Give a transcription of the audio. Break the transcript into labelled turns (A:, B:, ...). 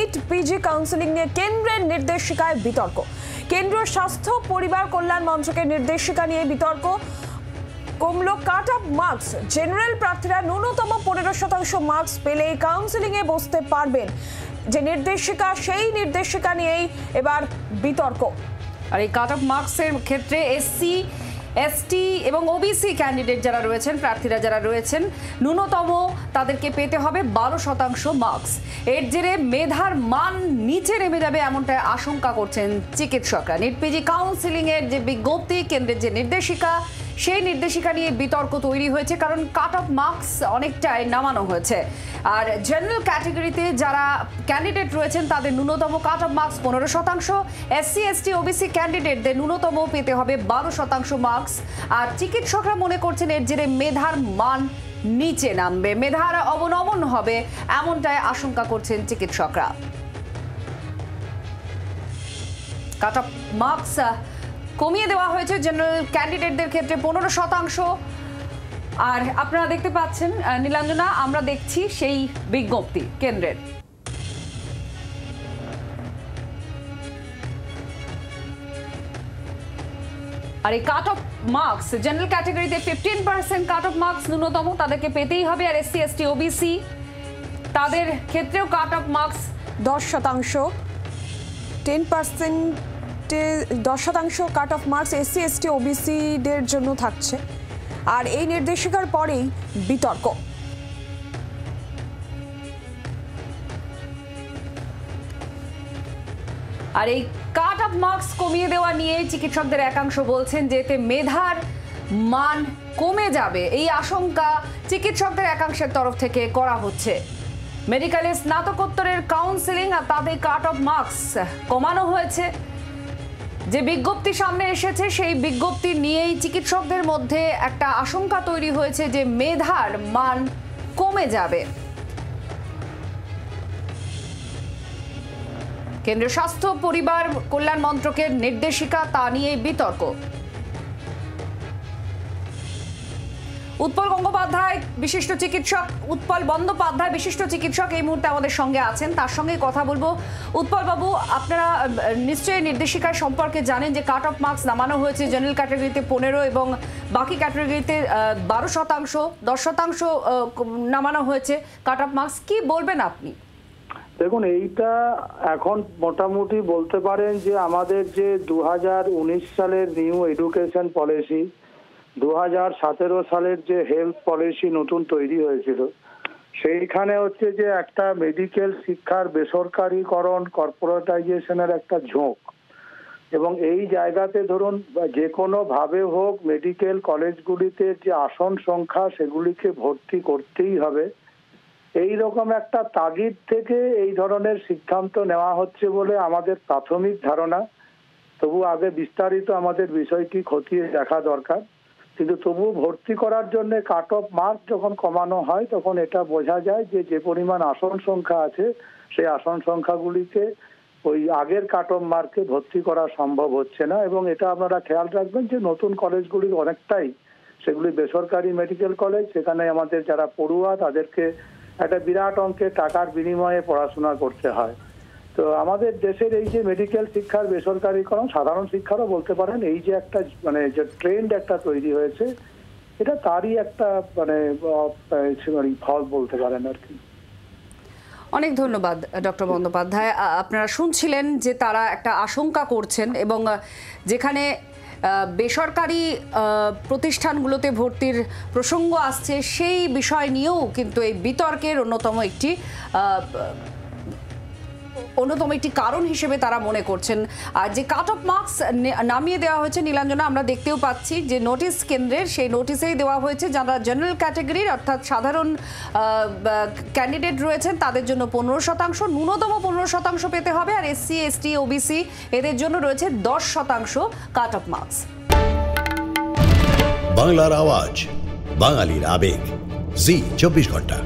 A: NEET PG counselling নিয়ে কেন্দ্রের নির্দেশিকায় বিতর্ক। কেন্দ্রীয় স্বাস্থ্য পরিবার কল্যাণ মন্ত্রকের নির্দেশিকা নিয়ে বিতর্ক। কমলো কাট অফ মার্কস। জেনারেল প্রার্থীরা ন্যূনতম 15% মার্কস পেলেই কাউন্সেলিং এ বসতে পারবেন। যে নির্দেশিকা, সেই নির্দেশিকা নিয়েই এবার বিতর্ক।
B: আর এই কাট অফ মার্কসের ক্ষেত্রে এসসি, এসটি এবং ওবিসি ক্যান্ডিডেট যারা রয়েছেন, প্রার্থীরা যারা রয়েছেন, ন্যূনতম তাদেরকে পেতে হবে 12% মার্কস। এর জেরে মেধার মান নিচে নেমে যাবে এমনটাই আশঙ্কা করছেন চিকিৎসকরা। নিট পিজি কাউন্সিলিং এর যে বিজ্ঞপ্তি, কেন্দ্রের যে নির্দেশিকা, সেই নির্দেশিকা নিয়ে বিতর্ক তৈরি হয়েছে, কারণ কাট অফ মার্কস অনেকটাই নামানো হয়েছে। আর জেনারেল ক্যাটাগরিতে যারা ক্যান্ডিডেট রয়েছেন তাদের ন্যূনতম cut off marks 15%, SC, ST, OBC ক্যান্ডিডেটদের ন্যূনতম পেতে হবে 12% মার্কস। আর চিকিৎসকরা মনে করছেন এর জেরে মেধার মান নিচে নামবে, মেধার অবনমন হবে, এমনটাই আশঙ্কা করছেন চিকিৎসকরা। কাট অফ মার্কস কমিয়ে দেওয়া হয়েছে জেনারেল ক্যান্ডিডেটদের ক্ষেত্রে 15%। আর আপনারা দেখতে পাচ্ছেন নীলাঞ্জনা, আমরা দেখছি সেই বিজ্ঞপ্তি কেন্দ্রের। আর এই কাট অফ মার্কস জেনারেল ক্যাটাগরিতে 15% কাট অফ মার্কস ন্যূনতম তাদেরকে পেতেই হবে। আর এসসি, এসটি, ওবিসি তাদের ক্ষেত্রেও cut off marks
A: 10%, 10% cut off marks SC, ST, ওবিসিদের জন্য থাকছে। আর এই নির্দেশিকার পরেই বিতর্ক।
B: আর এই কাট অফ মার্কস কমিয়ে দেওয়া নিয়ে চিকিৎসকদের একাংশ বলছেন যে এতে মেধার মান কমে যাবে, এই আশঙ্কা চিকিৎসকদের একাংশের তরফ থেকে করা হচ্ছে। মেডিকেলে স্নাতকোত্তরের কাউন্সেলিং আর তাদের কাট অফ মার্কস কমানো হয়েছে। যে বিজ্ঞপ্তি সামনে এসেছে সেই বিজ্ঞপ্তি নিয়েই চিকিৎসকদের মধ্যে একটা আশঙ্কা তৈরি হয়েছে যে মেধার মান কমে যাবে। কেন্দ্রীয় স্বাস্থ্য পরিবার কল্যাণ মন্ত্রকের নির্দেশিকা, তা নিয়ে বিতর্ক। উৎপল বন্দ্যোপাধ্যায় বিশিষ্ট চিকিৎসক এই মুহূর্তে আমাদের সঙ্গে আছেন, তার সঙ্গে কথা বলবো। উৎপল বাবু, আপনারা নিশ্চয়ই নির্দেশিকার সম্পর্কে জানেন যে কাট অফ মার্কস নামানো হয়েছে জেনারেল ক্যাটাগরিতে 15 এবং বাকি ক্যাটাগরিতে 12%, 10% নামানো হয়েছে কাট অফ মার্কস। কি বলবেন আপনি?
C: দেখুন, এইটা এখন মোটামুটি বলতে পারেন যে আমাদের যে 2019 সালের নিউ এডুকেশন পলিসি, 2017 সালের যে হেলথ পলিসি নতুন তৈরি হয়েছিল, সেইখানে হচ্ছে যে একটা মেডিকেল শিক্ষার বেসরকারীকরণ, কর্পোরেটাইজেশনের একটা ঝোঁক। এবং এই জায়গাতে ধরুন যে কোনোভাবে হোক মেডিকেল কলেজগুলিতে যে আসন সংখ্যা সেগুলিকে ভর্তি করতেই হবে, এই রকম একটা তাগিদ থেকে এই ধরনের সিদ্ধান্ত নেওয়া হচ্ছে বলে আমাদের প্রাথমিক ধারণা। তবু আগে বিস্তারিত আমাদের বিষয়টি খতিয়ে দেখা দরকার। কিন্তু তবু ভর্তি করার জন্য কাট অফ মার্ক যখন কমানো হয় তখন এটা বোঝা যায় যে যে পরিমাণ আসন সংখ্যা আছে সেই আসন সংখ্যাগুলিকে ওই আগের কাট অফ মার্কে ভর্তি করা সম্ভব হচ্ছে না। এবং এটা আপনারা খেয়াল রাখবেন যে নতুন কলেজগুলির অনেকটাই সেগুলি বেসরকারি মেডিকেল কলেজ, সেখানে আমাদের যারা পড়ুয়া তাদেরকে একটা বিরাট অঙ্কের টাকার বিনিময়ে পড়াশোনা করতে হয়। তো আমাদের দেশের এই যে মেডিকেল শিক্ষার বেসরকারীকরণ, সাধারণ শিক্ষারও বলতে পারেন, এই যে একটা যে ট্রেন্ড একটা তৈরি হয়েছে, এটা তারই একটা ফল বলতে পারেন আর কি।
B: অনেক ধন্যবাদ ডক্টর বন্দ্যোপাধ্যায়। আপনারা শুনছিলেন যে তারা একটা আশঙ্কা করছেন এবং যেখানে বেসরকারি প্রতিষ্ঠানগুলোতে ভর্তির প্রসঙ্গ আসছে সেই বিষয় নিয়েও কিন্তু এই বিতর্কের অন্যতম একটি কারণ হিসেবে তারা মনে করছেন। আর যে কাট অফ মার্কস নামিয়ে দেওয়া হয়েছে নীলাঞ্জনা, আমরা দেখতেও পাচ্ছি যে নোটিশ কেন্দ্রের, সেই নোটিশেই দেওয়া হয়েছে যারা জেনারেল ক্যাটাগরির অর্থাৎ সাধারণ ক্যান্ডিডেট রয়েছেন তাদের জন্য 15%, ন্যূনতম 15% পেতে হবে। আর এসসি, এসটি, ওবিসি এদের জন্য রয়েছে 10% কাট অফ মার্কস।
D: বাংলার আওয়াজ, বাঙালির আবেগ, জি 24 ঘন্টা।